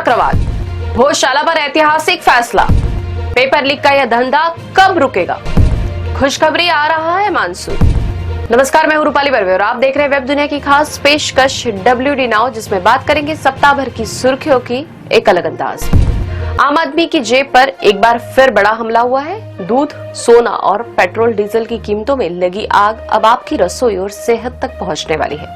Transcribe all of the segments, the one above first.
चक्रवात, भोजशाला पर ऐतिहासिक फैसला, पेपर लीक का यह धंधा कब रुकेगा? खुशखबरी, आ रहा है मानसून। नमस्कार, मैं हूं रूपाली बर्वे और आप देख रहे हैं वेब दुनिया की खास पेशकश WD नाउ, जिसमें बात करेंगे सप्ताह भर की सुर्खियों की एक अलग अंदाज। आम आदमी की जेब पर एक बार फिर बड़ा हमला हुआ है। दूध, सोना और पेट्रोल डीजल की कीमतों में लगी आग अब आपकी रसोई और सेहत तक पहुंचने वाली है।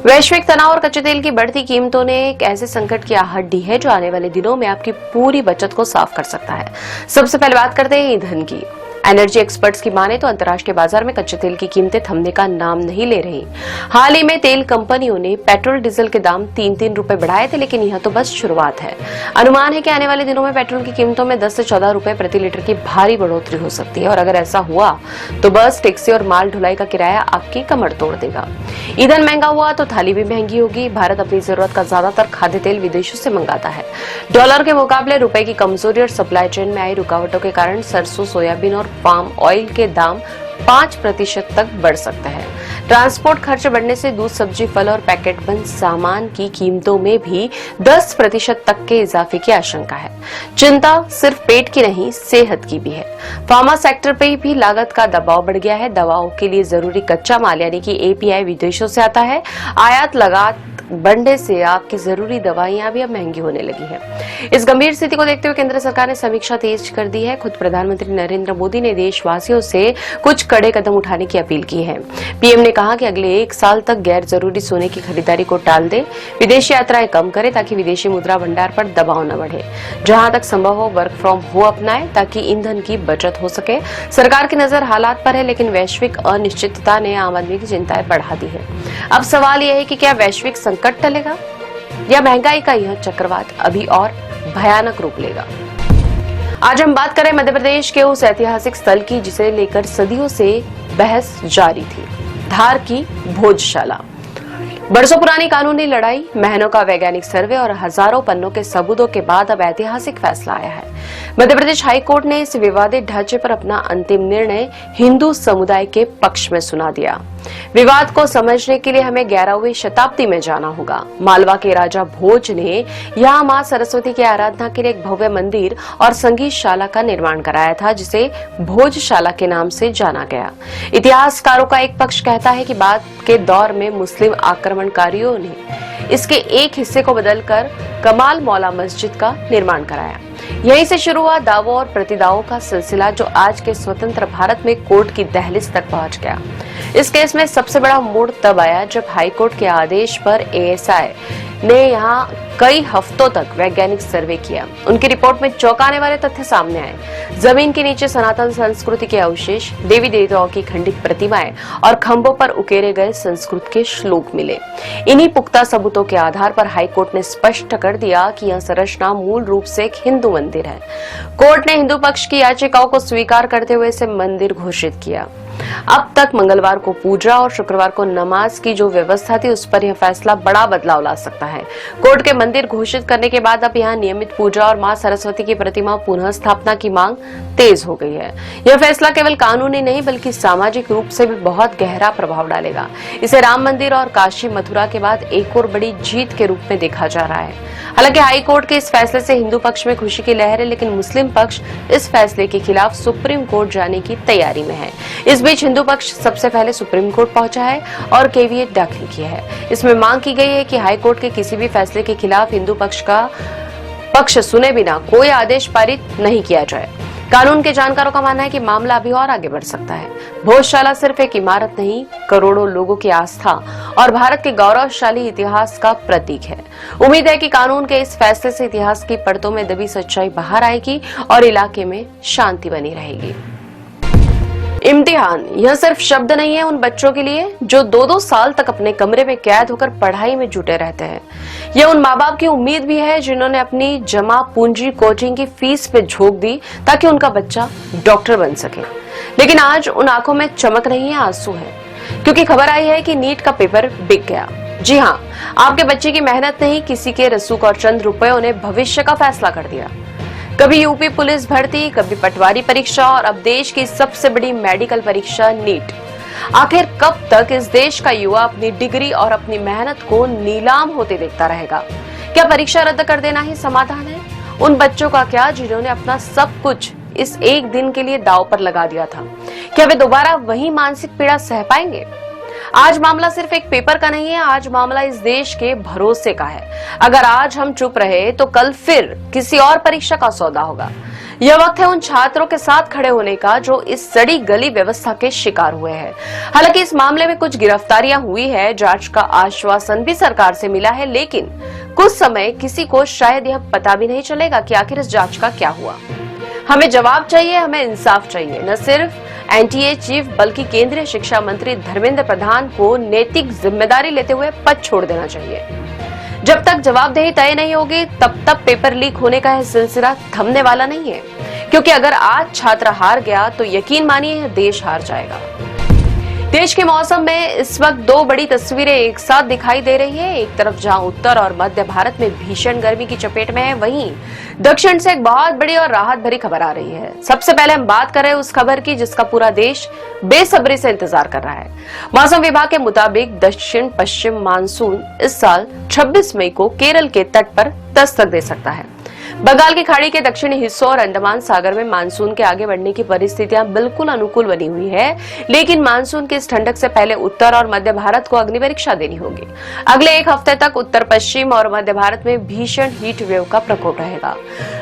वैश्विक तनाव और कच्चे तेल की बढ़ती कीमतों ने एक ऐसे संकट की आहट दी है जो आने वाले दिनों में आपकी पूरी बचत को साफ कर सकता है। सबसे पहले बात करते हैं ईंधन की। एनर्जी एक्सपर्ट्स की माने तो अंतर्राष्ट्रीय बाजार में कच्चे तेल की कीमतें थमने का नाम नहीं ले रही। हाल ही में तेल कंपनियों ने पेट्रोल डीजल के दाम 3-3 रुपए बढ़ाए थे, लेकिन यह तो बस शुरुआत है। अनुमान है कि आने वाले दिनों में पेट्रोल की कीमतों में 10 से 14 रुपए प्रति लीटर की भारी बढ़ोतरी हो सकती है, और अगर ऐसा हुआ तो बस टैक्सी और माल ढुलाई का किराया आपकी कमर तोड़ देगा। ईंधन महंगा हुआ तो थाली भी महंगी होगी। भारत अपनी जरूरत का ज्यादातर खाद्य तेल विदेशों से मंगाता है। डॉलर के मुकाबले रुपए की कमजोरी और सप्लाई चेन में आई रुकावटों के कारण सरसों, सोयाबीन और पाम ऑयल के दाम 5% तक बढ़ सकते हैं। ट्रांसपोर्ट खर्च बढ़ने से दूध, सब्जी, फल और पैकेट बंद सामान की कीमतों में भी 10% तक के इजाफे की आशंका है। चिंता सिर्फ पेट की नहीं, सेहत की भी है। फार्मा सेक्टर पर भी लागत का दबाव बढ़ गया है। दवाओं के लिए जरूरी कच्चा माल यानी कि API विदेशों से आता है। आयात लगात बढ़ने से आपकी जरूरी दवाइयां भी अब महंगी होने लगी है। इस गंभीर स्थिति को देखते हुए केंद्र सरकार ने समीक्षा तेज कर दी है। खुद प्रधानमंत्री नरेंद्र मोदी ने देशवासियों से कुछ कड़े कदम उठाने की अपील की है। PM ने कहा कि अगले 1 साल तक गैर जरूरी सोने की खरीदारी को टाल दे, विदेशी यात्राएं कम करे ताकि विदेशी मुद्रा भंडार पर दबाव न बढ़े। जहां तक संभव हो वर्क फ्रॉम होम अपनाएं ताकि ईंधन की बचत हो सके। सरकार की नजर हालात पर है, लेकिन वैश्विक अनिश्चितता ने आम आदमी की चिंताएं बढ़ा दी है। अब सवाल यह है कि क्या वैश्विक संकट टलेगा या महंगाई का यह चक्रवात अभी और भयानक रूप लेगा? आज हम बात करें मध्य प्रदेश के उस ऐतिहासिक स्थल की जिसे लेकर सदियों से बहस जारी थी, धार की भोजशाला। बरसों पुरानी कानूनी लड़ाई, महीनों का वैज्ञानिक सर्वे और हजारों पन्नों के सबूतों के बाद अब ऐतिहासिक फैसला आया है। मध्य प्रदेश हाईकोर्ट ने इस विवादित ढांचे पर अपना अंतिम निर्णय हिंदू समुदाय के पक्ष में सुना दिया। विवाद को समझने के लिए हमें 11वीं शताब्दी में जाना होगा। मालवा के राजा भोज ने यहाँ मां सरस्वती की आराधना के लिए एक भव्य मंदिर और संगीतशाला का निर्माण कराया था, जिसे भोजशाला के नाम से जाना गया। इतिहासकारों का एक पक्ष कहता है कि बाद के दौर में मुस्लिम आक्रमणकारियों ने इसके एक हिस्से को बदलकर कमाल मौला मस्जिद का निर्माण कराया। यहीं से शुरू हुआ दावों और प्रतिदावों का सिलसिला, जो आज के स्वतंत्र भारत में कोर्ट की दहलीज तक पहुंच गया। इस केस में सबसे बड़ा मोड़ तब आया जब हाईकोर्ट के आदेश पर ASI ने यहाँ कई हफ्तों तक वैज्ञानिक सर्वे किया। उनकी रिपोर्ट में चौंकाने वाले तथ्य सामने आए। जमीन के नीचे सनातन संस्कृति के अवशेष, देवी देवताओं की खंडित प्रतिमाएं और खंभों पर उकेरे गए संस्कृत के श्लोक मिले। इन्हीं पुख्ता सबूतों के आधार पर हाईकोर्ट ने स्पष्ट कर दिया कि यह संरचना मूल रूप से एक हिंदू मंदिर है। कोर्ट ने हिंदू पक्ष की याचिकाओं को स्वीकार करते हुए इसे मंदिर घोषित किया। अब तक मंगलवार को पूजा और शुक्रवार को नमाज की जो व्यवस्था थी, उस पर यह फैसला बड़ा बदलाव ला सकता है। कोर्ट के मंदिर घोषित करने के बाद अब यहाँ नियमित पूजा और मां सरस्वती की प्रतिमा पुनः स्थापना की मांग तेज हो गई है। यह फैसला केवल कानूनी नहीं बल्कि सामाजिक रूप से भी बहुत गहरा प्रभाव डालेगा। इसे राम मंदिर और काशी मथुरा के बाद एक और बड़ी जीत के रूप में देखा जा रहा है। हालांकि हाईकोर्ट के इस फैसले से हिंदू पक्ष में खुशी की लहर है, लेकिन मुस्लिम पक्ष इस फैसले के खिलाफ सुप्रीम कोर्ट जाने की तैयारी में है। इस बीच हिंदू पक्ष सबसे पहले सुप्रीम कोर्ट पहुंचा है और केवीएट दाखिल किया है। इसमें मांग की गई है कि हाईकोर्ट के किसी भी फैसले के खिलाफ हिंदू पक्ष का पक्ष सुने बिना कोई आदेश पारित नहीं किया जाए। कानून के जानकारों का मानना है कि मामला अभी और आगे बढ़ सकता है। भोजशाला सिर्फ एक इमारत नहीं, करोड़ों लोगों की आस्था और भारत के गौरवशाली इतिहास का प्रतीक है। उम्मीद है कि कानून के इस फैसले से इतिहास की परतों में दबी सच्चाई बाहर आएगी और इलाके में शांति बनी रहेगी। इम्तिहान, यह सिर्फ शब्द नहीं है उन बच्चों के लिए जो 2-2 साल तक अपने कमरे में कैद होकर पढ़ाई में जुटे रहते हैं। यह उन माँ बाप की उम्मीद भी है जिन्होंने अपनी जमा पूंजी कोचिंग की फीस पे झोंक दी ताकि उनका बच्चा डॉक्टर बन सके। लेकिन आज उन आंखों में चमक नहीं है, आंसू है, क्योंकि खबर आई है कि नीट का पेपर बिक गया। जी हाँ, आपके बच्चे की मेहनत नहीं, किसी के रसूख और चंद रुपयों ने भविष्य का फैसला कर दिया। कभी यूपी पुलिस भर्ती, कभी पटवारी परीक्षा और अब देश की सबसे बड़ी मेडिकल परीक्षा नीट। आखिर कब तक इस देश का युवा अपनी डिग्री और अपनी मेहनत को नीलाम होते देखता रहेगा? क्या परीक्षा रद्द कर देना ही समाधान है? उन बच्चों का क्या जिन्होंने अपना सब कुछ इस एक दिन के लिए दांव पर लगा दिया था? क्या वे दोबारा वही मानसिक पीड़ा सह पाएंगे? आज मामला सिर्फ एक पेपर का नहीं है, आज मामला इस देश के भरोसे का है। अगर आज हम चुप रहे तो कल फिर किसी और परीक्षा का सौदा होगा। यह वक्त है उन छात्रों के साथ खड़े होने का जो इस सड़ी गली व्यवस्था के शिकार हुए हैं। हालांकि इस मामले में कुछ गिरफ्तारियां हुई है, जांच का आश्वासन भी सरकार से मिला है, लेकिन कुछ समय किसी को शायद यह पता भी नहीं चलेगा कि आखिर इस जांच का क्या हुआ। हमें जवाब चाहिए, हमें इंसाफ चाहिए। न सिर्फ एनटीए चीफ बल्कि केंद्रीय शिक्षा मंत्री धर्मेंद्र प्रधान को नैतिक जिम्मेदारी लेते हुए पद छोड़ देना चाहिए। जब तक जवाबदेही तय नहीं होगी तब तक पेपर लीक होने का यह सिलसिला थमने वाला नहीं है, क्योंकि अगर आज छात्र हार गया तो यकीन मानिए यह देश हार जाएगा। देश के मौसम में इस वक्त दो बड़ी तस्वीरें एक साथ दिखाई दे रही है। एक तरफ जहां उत्तर और मध्य भारत में भीषण गर्मी की चपेट में है, वहीं दक्षिण से एक बहुत बड़ी और राहत भरी खबर आ रही है। सबसे पहले हम बात करें उस खबर की जिसका पूरा देश बेसब्री से इंतजार कर रहा है। मौसम विभाग के मुताबिक दक्षिण पश्चिम मानसून इस साल 26 मई को केरल के तट पर दस्तक दे सकता है। बंगाल की खाड़ी के दक्षिणी हिस्सों और अंडमान सागर में मानसून के आगे बढ़ने की परिस्थितियां बिल्कुल अनुकूल बनी हुई है, लेकिन मानसून की इस ठंडक से पहले उत्तर और मध्य भारत को अग्नि परीक्षा देनी होगी। अगले एक हफ्ते तक उत्तर पश्चिम और मध्य भारत में भीषण हीट वेव का प्रकोप रहेगा।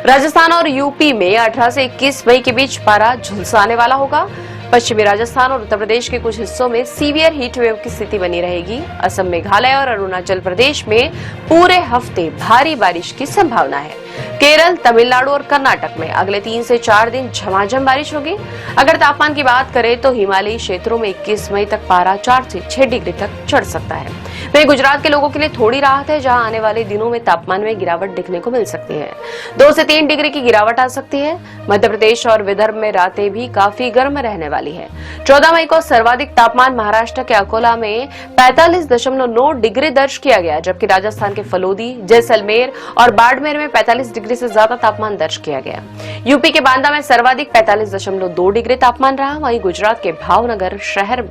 राजस्थान और यूपी में 18 से 21 मई के बीच पारा झुलसाने वाला होगा। पश्चिमी राजस्थान और उत्तर प्रदेश के कुछ हिस्सों में सीवियर हीट वेव की स्थिति बनी रहेगी। असम, मेघालय और अरुणाचल प्रदेश में पूरे हफ्ते भारी बारिश की संभावना है। केरल, तमिलनाडु और कर्नाटक में अगले 3 से 4 दिन झमाझम बारिश होगी। अगर तापमान की बात करें तो हिमालयी क्षेत्रों में 21 मई तक पारा 4 से 6 डिग्री तक चढ़ सकता है। वहीं गुजरात के लोगों के लिए थोड़ी राहत है, जहां आने वाले दिनों में तापमान में गिरावट देखने को मिल सकती है। 2 से 3 डिग्री की गिरावट आ सकती है। मध्य प्रदेश और विदर्भ में रातें भी काफी गर्म रहने वाली है। 14 मई को सर्वाधिक तापमान महाराष्ट्र के अकोला में 45.9 डिग्री दर्ज किया गया, जबकि राजस्थान के फलोदी, जैसलमेर और बाड़मेर में 45 डिग्री से ज्यादा तापमान दर्ज किया गया। यूपी के बांदा में सर्वाधिक 45.2 डिग्री तापमान रहा। वहीं गुजरात के भावनगर शहर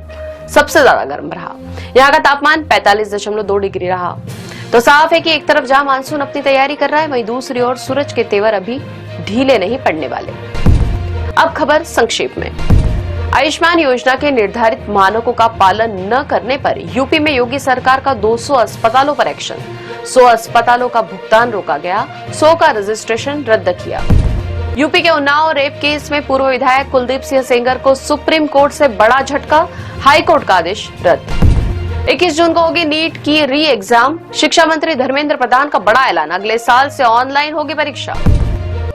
सबसे ज्यादा गर्म रहा, यहाँ का तापमान 45.2 डिग्री रहा। तो साफ है कि एक तरफ जहां मानसून अपनी तैयारी कर रहा है, वहीं दूसरी ओर सूरज के तेवर अभी ढीले नहीं पड़ने वाले। अब खबर संक्षेप में। आयुष्मान योजना के निर्धारित मानकों का पालन न करने पर यूपी में योगी सरकार का 200 अस्पतालों पर एक्शन। 100 अस्पतालों का भुगतान रोका गया, 100 का रजिस्ट्रेशन रद्द किया। यूपी के उन्नाव रेप केस में पूर्व विधायक कुलदीप सिंह सेंगर को सुप्रीम कोर्ट से बड़ा झटका, हाई कोर्ट का आदेश रद्द। 21 जून को होगी नीट की री एग्जाम। शिक्षा मंत्री धर्मेंद्र प्रधान का बड़ा ऐलान, अगले साल से ऑनलाइन होगी परीक्षा।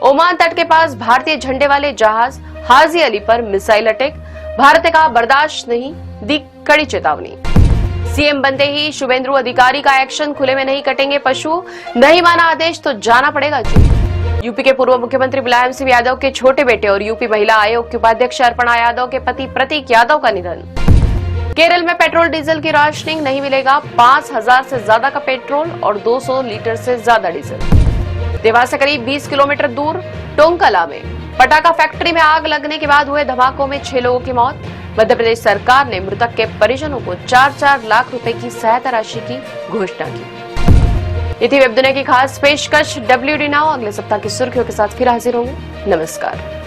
ओमान तट के पास भारतीय झंडे वाले जहाज हाजी अली पर मिसाइल अटैक, भारत ने कहा बर्दाश्त नहीं, दी कड़ी चेतावनी। सीएम बनते ही शुभेंदु अधिकारी का एक्शन, खुले में नहीं कटेंगे पशु, नहीं माना आदेश तो जाना पड़ेगा जेल। यूपी के पूर्व मुख्यमंत्री मुलायम सिंह यादव के छोटे बेटे और यूपी महिला आयोग की उपाध्यक्ष अर्पणा यादव के पति प्रतीक यादव का निधन। केरल में पेट्रोल डीजल की राशनिंग नहीं मिलेगा, 5000 से ज्यादा का पेट्रोल और 200 लीटर से ज्यादा डीजल। देवास से करीब 20 किलोमीटर दूर टोंकला में पटाखा फैक्ट्री में आग लगने के बाद हुए धमाकों में 6 लोगों की मौत। मध्य प्रदेश सरकार ने मृतक के परिजनों को 4-4 लाख रुपए की सहायता राशि की घोषणा की। ये थी वेब दुनिया की खास पेशकश WD नाउ। अगले सप्ताह की सुर्खियों के साथ फिर हाजिर होंगे। नमस्कार।